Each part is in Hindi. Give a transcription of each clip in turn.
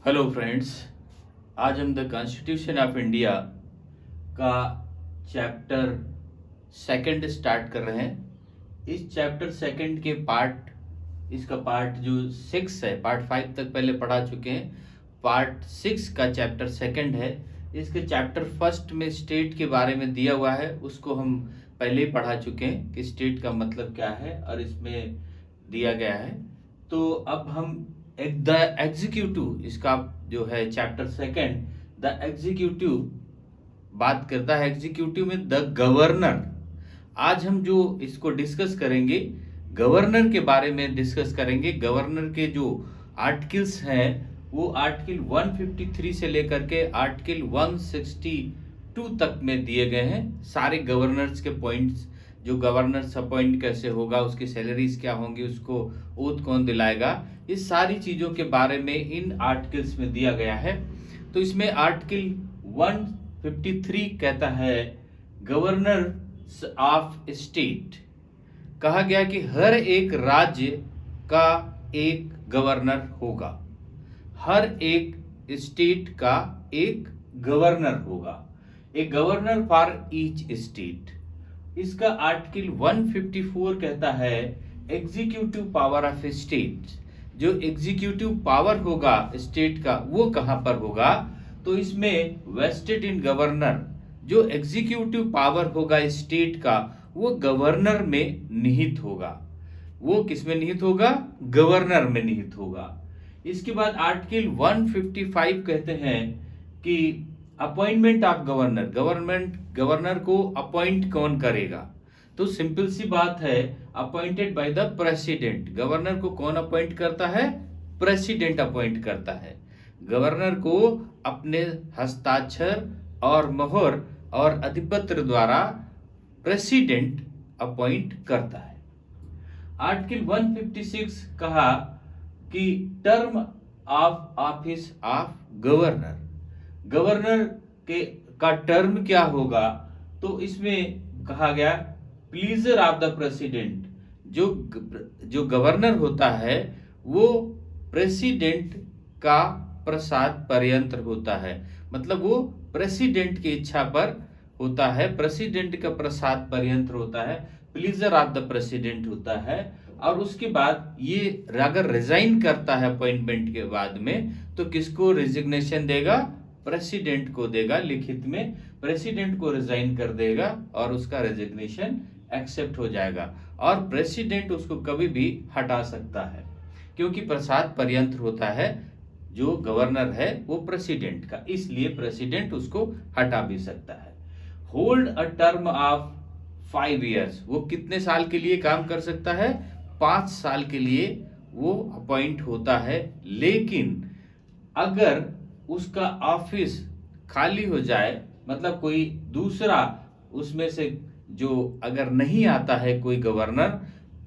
Hello friends. आज हम द कॉन्स्टिट्यूशन ऑफ इंडिया का चैप्टर सेकंड स्टार्ट कर रहे हैं। इस चैप्टर सेकंड के इसका पार्ट जो 6 है, पार्ट 5 तक पहले पढ़ा चुके हैं। पार्ट 6 का चैप्टर सेकंड है। इसके चैप्टर फर्स्ट में स्टेट के बारे में दिया हुआ है, उसको हम पहले ही पढ़ा चुके हैं कि स्टेट का मतलब क्या है और इसमें दिया गया है। तो अब हम द एग्जीक्यूटिव, इसका जो है चैप्टर सेकंड द एग्जीक्यूटिव बात करता है। एग्जीक्यूटिव में द गवर्नर। आज हम जो इसको डिस्कस करेंगे, गवर्नर के बारे में डिस्कस करेंगे। गवर्नर के जो आर्टिकल्स हैं वो आर्टिकल 153 से लेकर के आर्टिकल 162 तक में दिए गए हैं। सारे गवर्नर्स के पॉइंट्स, जो गवर्नर्स अपॉइंट कैसे होगा, उसकी सैलरीज क्या होंगी, उसको ओथ कौन दिलाएगा, इस सारी चीजों के बारे में इन आर्टिकल्स में दिया गया है। तो इसमें आर्टिकल 153 कहता है गवर्नर ऑफ स्टेट। कहा गया कि हर एक राज्य का एक गवर्नर होगा, हर एक स्टेट का एक गवर्नर होगा, एक गवर्नर फॉर ईच स्टेट। इसका आर्टिकल 154 कहता है एग्जीक्यूटिव पावर ऑफ स्टेट। जो एग्जीक्यूटिव पावर होगा स्टेट का वो कहां पर होगा, तो इसमें वेस्टेड इन गवर्नर। जो एग्जीक्यूटिव पावर होगा स्टेट का वो गवर्नर में निहित होगा। वो किस में निहित होगा? गवर्नर में निहित होगा। इसके बाद आर्टिकल 155 कहते हैं कि अपॉइंटमेंट ऑफ गवर्नर। गवर्नर को अपॉइंट कौन करेगा? तो सिंपल सी बात है, appointed by the president. Governor को कौन अपॉइंट करता है? प्रेसिडेंट अपॉइंट करता है। गवर्नर को अपने हस्ताक्षर और मोहर और अधिपत्र द्वारा प्रेसिडेंट अपॉइंट करता है। आर्टिकल 156 कहा कि term of office of governor. Governor के का टर्म क्या होगा, तो इसमें कहा गया प्लीजर ऑफ द प्रेसिडेंट। जो गवर्नर होता है वो प्रेसिडेंट का प्रसाद पर्यंत होता है। मतलब वो प्रेसिडेंट की इच्छा पर होता है, प्रेसिडेंट का प्रसाद पर्यंत होता है, प्लीजर ऑफ द प्रेसिडेंट होता है। और उसके बाद ये अगर रिजाइन करता है अपॉइंटमेंट के बाद में, तो किसको रिजिग्नेशन देगा? प्रेसिडेंट को देगा, लिखित में प्रेसिडेंट को रिजाइन कर देगा और उसका रेजिग्नेशन एक्सेप्ट हो जाएगा। और प्रेसिडेंट उसको कभी भी हटा सकता है, क्योंकि प्रसाद पर्यंत होता है जो गवर्नर है वो प्रेसिडेंट का, इसलिए प्रेसिडेंट उसको हटा भी सकता है। Hold a term of 5 years। वो कितने साल के लिए काम कर सकता है? 5 साल के लिए वो अपॉइंट होता है। लेकिन अगर उसका ऑफिस खाली हो जाए, मतलब कोई दूसरा उसमें से जो अगर नहीं आता है कोई गवर्नर,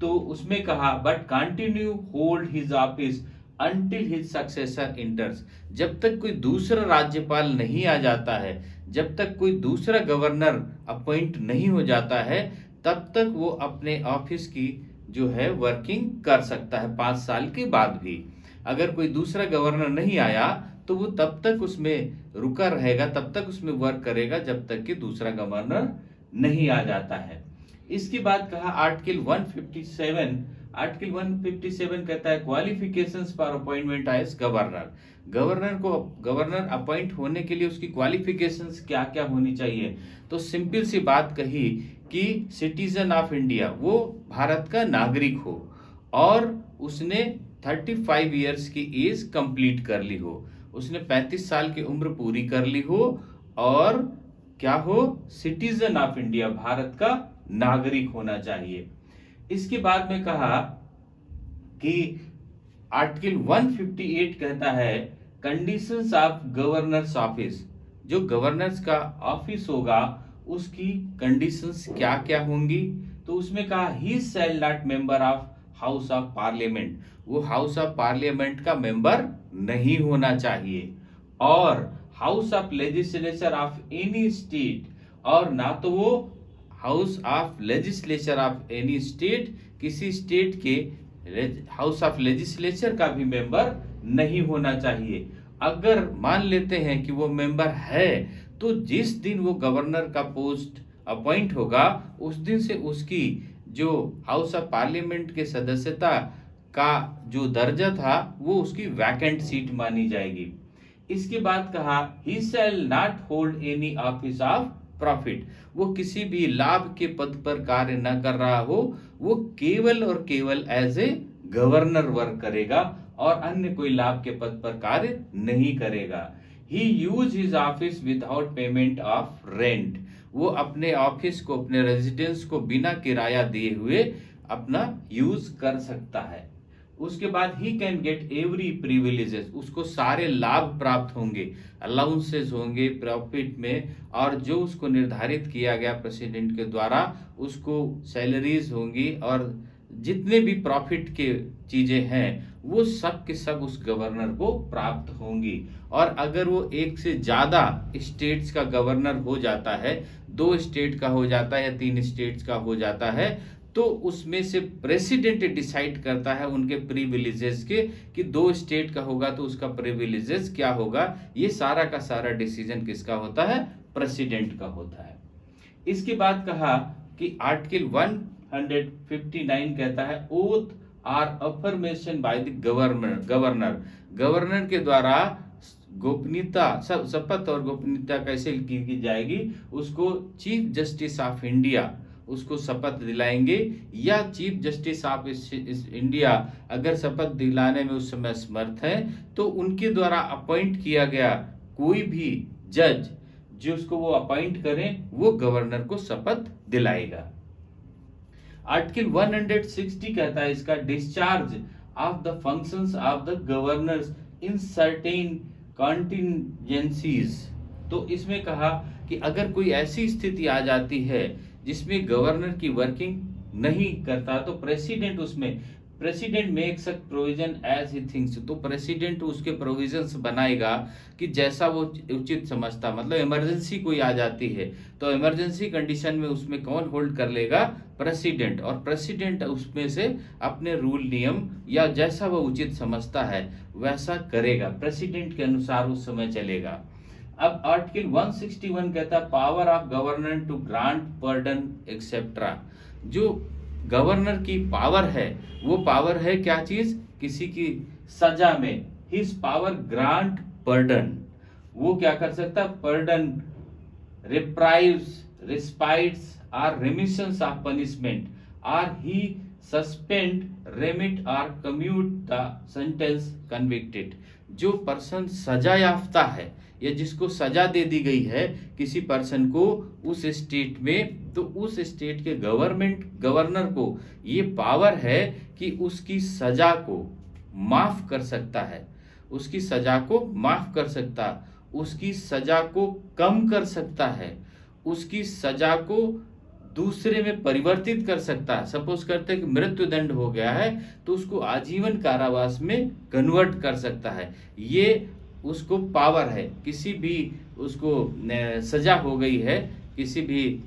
तो उसमें कहा but continue hold his office until his successor इंटर्स। जब तक कोई दूसरा राज्यपाल नहीं आ जाता है, जब तक कोई दूसरा गवर्नर अपॉइंट नहीं हो जाता है, तब तक वो अपने ऑफिस की जो है वर्किंग कर सकता है 5 साल के बाद भी। अगर कोई दूसरा गवर्नर नहीं आया तो वो तब तक उसमें रुका रहेगा, तब तक उसमें वर्क करेगा जब तक कि दूसरा गवर्नर नहीं आ जाता है। इसके बाद कहा आर्टिकल 157। आर्टिकल 157 कहता है qualifications for appointment as governor. Governor appoint होने के लिए उसकी क्वालिफिकेशंस क्या क्या होनी चाहिए, तो सिंपल सी बात कही कि सिटीजन ऑफ इंडिया, वो भारत का नागरिक हो और उसने 35 ईयर्स की एज कंप्लीट कर ली हो, उसने 35 साल की उम्र पूरी कर ली हो और क्या हो? सिटीजन ऑफ इंडिया, भारत का नागरिक होना चाहिए। इसके बाद में कहा कि आर्टिकल 158 कहता है कंडीशंस ऑफ गवर्नर्स ऑफिस। जो गवर्नर्स का ऑफिस होगा उसकी कंडीशंस क्या क्या होंगी, तो उसमें कहा he shall not member of house of Parliament. वो हाउस ऑफ पार्लियामेंट का मेंबर नहीं होना चाहिए, और house of legislature of any state, और ना तो वो house of legislature of any state, किसी स्टेट के हाउस ऑफ लेजिस्लेचर का भी मेंबर नहीं होना चाहिए। अगर मान लेते हैं कि वो मेंबर है, तो जिस दिन वो गवर्नर का पोस्ट अपॉइंट होगा उस दिन से उसकी जो हाउस ऑफ पार्लियामेंट के सदस्यता का जो दर्जा था वो उसकी वैकेंट सीट मानी जाएगी। इसके बाद कहा he shall not hold any office of profit, वो किसी भी लाभ के पद पर कार्य न कर रहा हो, वो केवल और केवल एज ए गवर्नर वर्क करेगा और अन्य कोई लाभ के पद पर कार्य नहीं करेगा। He use his office without payment of rent, वो अपने ऑफिस को, अपने रेजिडेंस को बिना किराया दिए हुए अपना यूज कर सकता है। उसके बाद he can get every privileges, उसको सारे लाभ प्राप्त होंगे, अलाउंसेस होंगे प्रॉफिट में, और जो उसको निर्धारित किया गया प्रेसिडेंट के द्वारा उसको सैलरीज होंगी, और जितने भी प्रॉफिट के चीजें हैं वो सब के सब उस गवर्नर को प्राप्त होंगी। और अगर वो एक से ज्यादा स्टेट्स का गवर्नर हो जाता है, 2 स्टेट का हो जाता है या 3 स्टेट्स का हो जाता है, तो उसमें से प्रेसिडेंट डिसाइड करता है उनके प्रिविलेजेस के, कि 2 स्टेट का होगा तो उसका प्रिविलेजेस क्या होगा। ये सारा का सारा डिसीजन किसका होता है? प्रेसिडेंट का होता है। इसके बाद कहा कि आर्टिकल 159 कहता है oath or affirmation by the governor, governor के द्वारा गोपनीयता, शपथ और गोपनीयता कैसे की जाएगी, उसको चीफ जस्टिस ऑफ इंडिया उसको शपथ दिलाएंगे, या चीफ जस्टिस ऑफ इंडिया अगर शपथ दिलाने में उस समय समर्थ है तो उनके द्वारा अपॉइंट किया गया कोई भी जज जो उसको वो अपॉइंट करें वो गवर्नर को शपथ दिलाएगा। आर्टिकल 160 कहता है इसका discharge of the functions of the governors in certain contingencies, तो इसमें कहा कि अगर कोई ऐसी स्थिति आ जाती है जिसमें गवर्नर की वर्किंग नहीं करता तो president makes a provision as he thinks, तो प्रेसिडेंट उसके प्रोविजंस बनाएगा कि जैसा वो उचित समझता। मतलब इमरजेंसी कोई आ जाती है तो इमरजेंसी कंडीशन में उसमें कौन होल्ड कर लेगा? प्रेसिडेंट, और प्रेसिडेंट उसमें से अपने रूल नियम या जैसा वो उचित समझता है वैसा करेगा, प्रेसिडेंट के अनुसार उस समय चलेगा। अब आर्टिकल 161 कहता है power of governor to grant pardon etcetera, जो गवर्नर की पावर है वो पावर है क्या चीज? किसी की सजा में हिज पावर ग्रांट पर्डन, वो क्या कर सकता है? पर्डन, रिप्राइव्स, रिस्पाइट्स और रेमिशंस ऑफ पनिशमेंट, और ही सस्पेंड, रेमिट और कम्यूट द सेंटेंस कन्विक्टेड, जो पर्सन सजा याफ्ता है या जिसको सजा दे दी गई है किसी पर्सन को उस स्टेट में, तो उस स्टेट के गवर्नर को ये पावर है कि उसकी सजा को माफ कर सकता है, उसकी सजा को माफ कर सकता, उसकी सजा को कम कर सकता है, उसकी सजा को दूसरे में परिवर्तित कर सकता है। सपोज करते हैं कि मृत्यु दंड हो गया है तो उसको आजीवन कारावास में कन्वर्ट कर सकता है, ये उसको पावर है। किसी भी उसको सजा हो गई है, किसी भी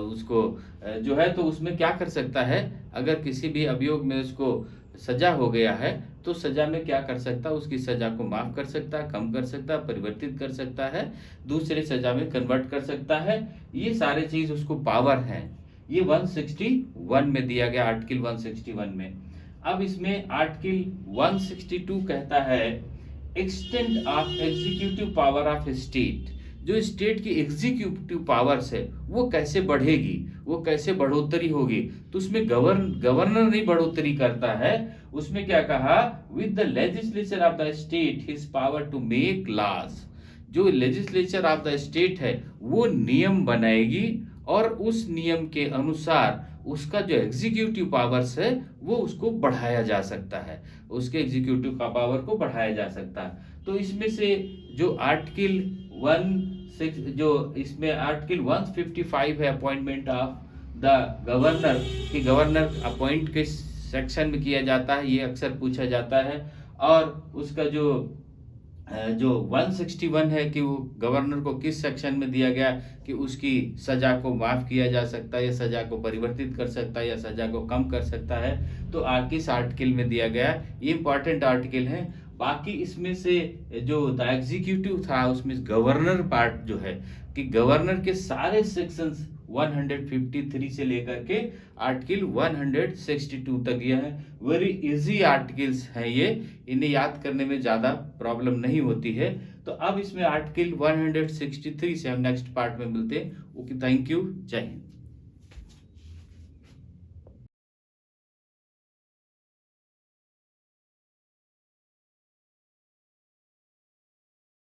उसको जो है तो उसमें क्या कर सकता है, अगर किसी भी अभियोग में उसको सजा हो गया है तो सजा में क्या कर सकता है? उसकी सजा को माफ कर सकता है, कम कर सकता है, परिवर्तित कर सकता है, दूसरे सजा में कन्वर्ट कर सकता है। ये सारे चीज उसको पावर है। ये 161 में दिया गया, आर्टिकल 161 में। अब इसमें आर्टिकल 162 कहता है extend of executive power of state, जो स्टेट की एग्जीक्यूटिव पावर्स है वो कैसे बढ़ेगी, वो कैसे बढ़ोतरी होगी। तो उसमें गवर्नर नहीं बढ़ोतरी करता है, उसमें क्या कहा? With the legislature of the state his power to make laws, जो लेजिस्लेचर ऑफ द स्टेट है वो नियम बनाएगी और उस नियम के अनुसार उसका जो एग्जीक्यूटिव पावर्स है वो उसको बढ़ाया जा सकता है, उसके एग्जीक्यूटिव का पावर को बढ़ाया जा सकता है। तो इसमें से जो आर्टिकल 155 है अपॉइंटमेंट ऑफ द गवर्नर, कि गवर्नर अपॉइंट किस सेक्शन में किया जाता है, ये अक्सर पूछा जाता है। और उसका जो 161 है कि वो गवर्नर को किस सेक्शन में दिया गया कि उसकी सजा को माफ किया जा सकता है या सजा को परिवर्तित कर सकता है या सजा को कम कर सकता है, तो किस आर्टिकल में दिया गया, ये इंपॉर्टेंट आर्टिकल है। बाकी इसमें से जो द एग्जीक्यूटिव था उसमें गवर्नर पार्ट जो है कि गवर्नर के सारे सेक्शंस 153 से लेकर के आर्टिकल 162 तक यह है। वेरी इजी आर्टिकल्स हैं ये, इन्हें याद करने में ज़्यादा प्रॉब्लम नहीं होती है। तो अब इसमें आर्टिकल 163 से हम नेक्स्ट पार्ट में मिलते हैं। ओके, थैंक यू, जय हिंद।